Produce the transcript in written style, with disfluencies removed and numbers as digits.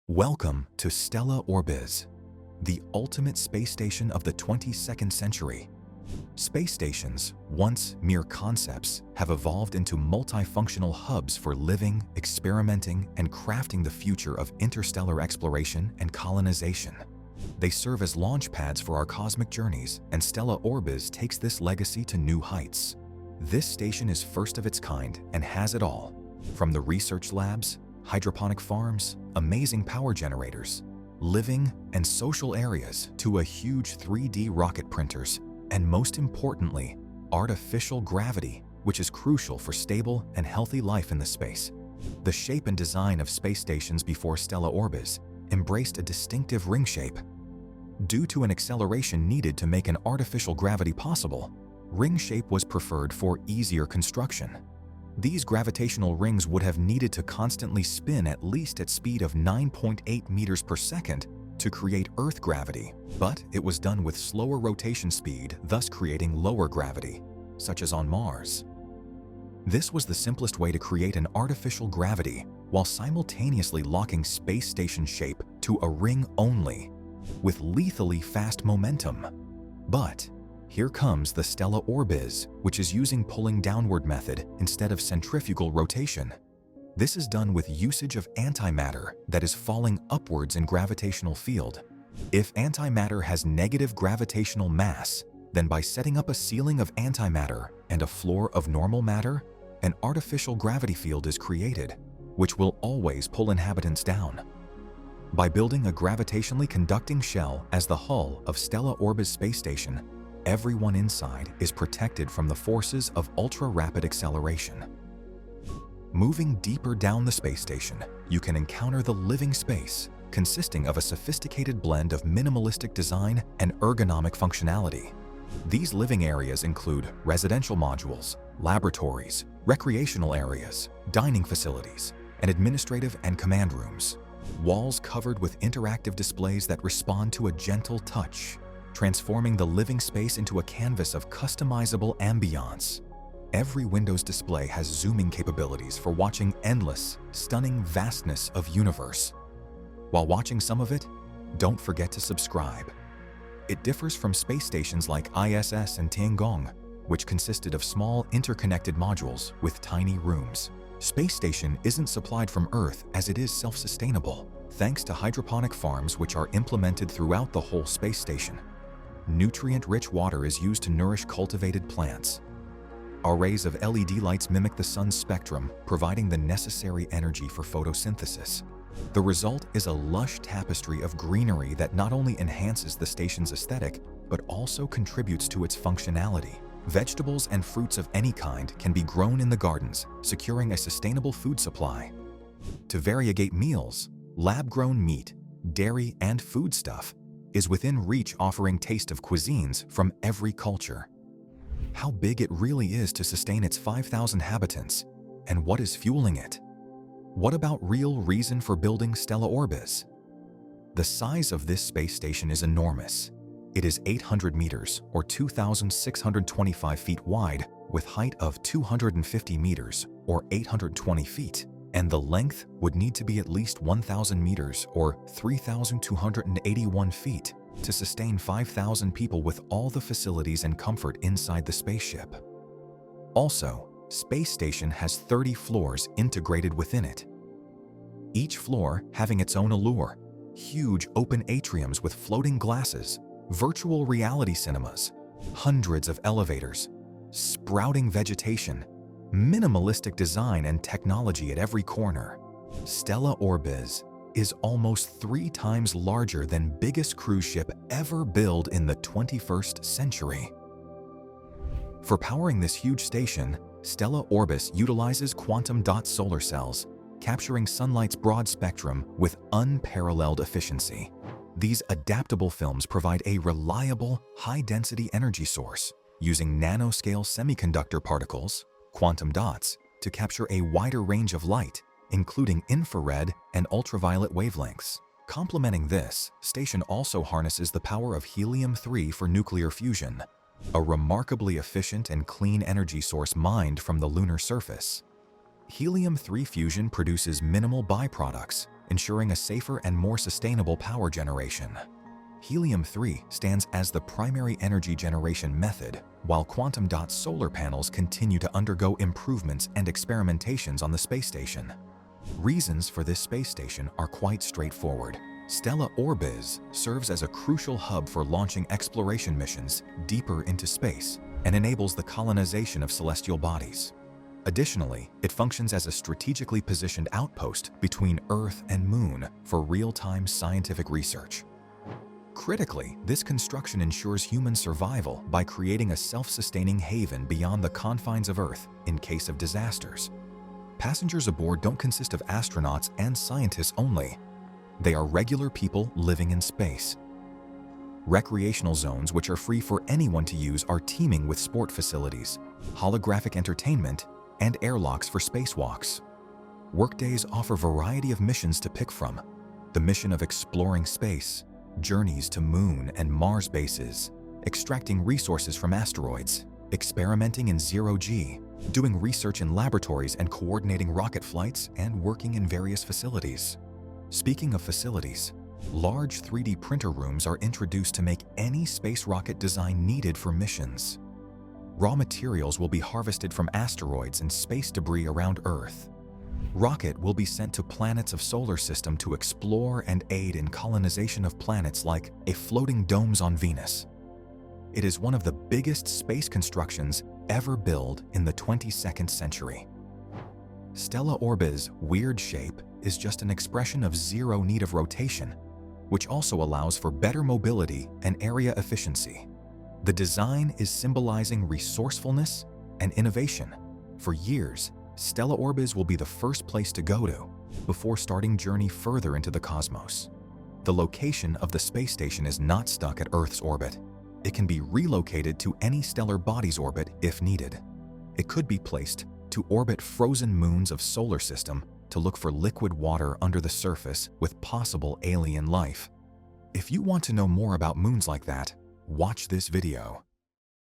Welcome to StellaOrbis, the ultimate space station of the 22nd century. Space stations, once mere concepts, have evolved into multifunctional hubs for living, experimenting, and crafting the future of interstellar exploration and colonization. They serve as launch pads for our cosmic journeys, and StellaOrbis takes this legacy to new heights. This station is first of its kind and has it all, from the research labs, hydroponic farms, amazing power generators, living and social areas to a huge 3D rocket printers, and most importantly, artificial gravity, which is crucial for stable and healthy life in the space. The shape and design of space stations before StellaOrbis embraced a distinctive ring shape. Due to an acceleration needed to make an artificial gravity possible, ring shape was preferred for easier construction. These gravitational rings would have needed to constantly spin at least at speed of 9.8 meters per second to create Earth gravity, but it was done with slower rotation speed, thus creating lower gravity, such as on Mars. This was the simplest way to create an artificial gravity while simultaneously locking space station shape to a ring only, with lethally fast momentum. But here comes the StellaOrbis, which is using pulling downward method instead of centrifugal rotation. This is done with usage of antimatter that is falling upwards in gravitational field. If antimatter has negative gravitational mass, then by setting up a ceiling of antimatter and a floor of normal matter, an artificial gravity field is created, which will always pull inhabitants down. By building a gravitationally conducting shell as the hull of StellaOrbis space station, everyone inside is protected from the forces of ultra-rapid acceleration. Moving deeper down the space station, you can encounter the living space, consisting of a sophisticated blend of minimalistic design and ergonomic functionality. These living areas include residential modules, laboratories, recreational areas, dining facilities, and administrative and command rooms. Walls covered with interactive displays that respond to a gentle touch, transforming the living space into a canvas of customizable ambiance. Every Windows display has zooming capabilities for watching endless, stunning vastness of universe. While watching some of it, don't forget to subscribe. It differs from space stations like ISS and Tiangong, which consisted of small interconnected modules with tiny rooms. Space station isn't supplied from Earth as it is self-sustainable, thanks to hydroponic farms which are implemented throughout the whole space station. Nutrient-rich water is used to nourish cultivated plants. Arrays of LED lights mimic the sun's spectrum, providing the necessary energy for photosynthesis. The result is a lush tapestry of greenery that not only enhances the station's aesthetic, but also contributes to its functionality. Vegetables and fruits of any kind can be grown in the gardens, securing a sustainable food supply. To variegate meals, lab-grown meat, dairy, and foodstuff is within reach, offering taste of cuisines from every culture. How big it really is to sustain its 5,000 inhabitants, and what is fueling it? What about real reason for building StellaOrbis? The size of this space station is enormous. It is 800 meters or 2,625 feet wide, with height of 250 meters or 820 feet. And the length would need to be at least 1,000 meters or 3,281 feet to sustain 5,000 people with all the facilities and comfort inside the spaceship. Also, space station has 30 floors integrated within it. Each floor having its own allure, huge open atriums with floating glasses, virtual reality cinemas, hundreds of elevators, sprouting vegetation, minimalistic design and technology at every corner. StellaOrbis is almost 3 times larger than biggest cruise ship ever built in the 21st century. For powering this huge station, StellaOrbis utilizes quantum dot solar cells, capturing sunlight's broad spectrum with unparalleled efficiency. These adaptable films provide a reliable, high-density energy source, using nanoscale semiconductor particles, quantum dots, to capture a wider range of light, including infrared and ultraviolet wavelengths. Complementing this, station also harnesses the power of helium-3 for nuclear fusion, a remarkably efficient and clean energy source mined from the lunar surface. Helium-3 fusion produces minimal byproducts, ensuring a safer and more sustainable power generation. Helium-3 stands as the primary energy generation method, while quantum dot solar panels continue to undergo improvements and experimentations on the space station. Reasons for this space station are quite straightforward. StellaOrbis serves as a crucial hub for launching exploration missions deeper into space and enables the colonization of celestial bodies. Additionally, it functions as a strategically positioned outpost between Earth and Moon for real-time scientific research. Critically, this construction ensures human survival by creating a self-sustaining haven beyond the confines of Earth in case of disasters. Passengers aboard don't consist of astronauts and scientists only. They are regular people living in space. Recreational zones, which are free for anyone to use, are teeming with sport facilities, holographic entertainment, and airlocks for spacewalks. Workdays offer variety of missions to pick from. The mission of exploring space, journeys to Moon and Mars bases, extracting resources from asteroids, experimenting in zero-G, doing research in laboratories and coordinating rocket flights, and working in various facilities. Speaking of facilities, large 3D printer rooms are introduced to make any space rocket design needed for missions. Raw materials will be harvested from asteroids and space debris around Earth. Rocket will be sent to planets of solar system to explore and aid in colonization of planets like a floating domes on Venus. It is one of the biggest space constructions ever built in the 22nd century. StellaOrbis' weird shape is just an expression of zero need of rotation, which also allows for better mobility and area efficiency. The design is symbolizing resourcefulness and innovation. For years, StellaOrbis will be the first place to go to before starting journey further into the cosmos. The location of the space station is not stuck at Earth's orbit. It can be relocated to any stellar body's orbit if needed. It could be placed to orbit frozen moons of solar system to look for liquid water under the surface with possible alien life. If you want to know more about moons like that, watch this video.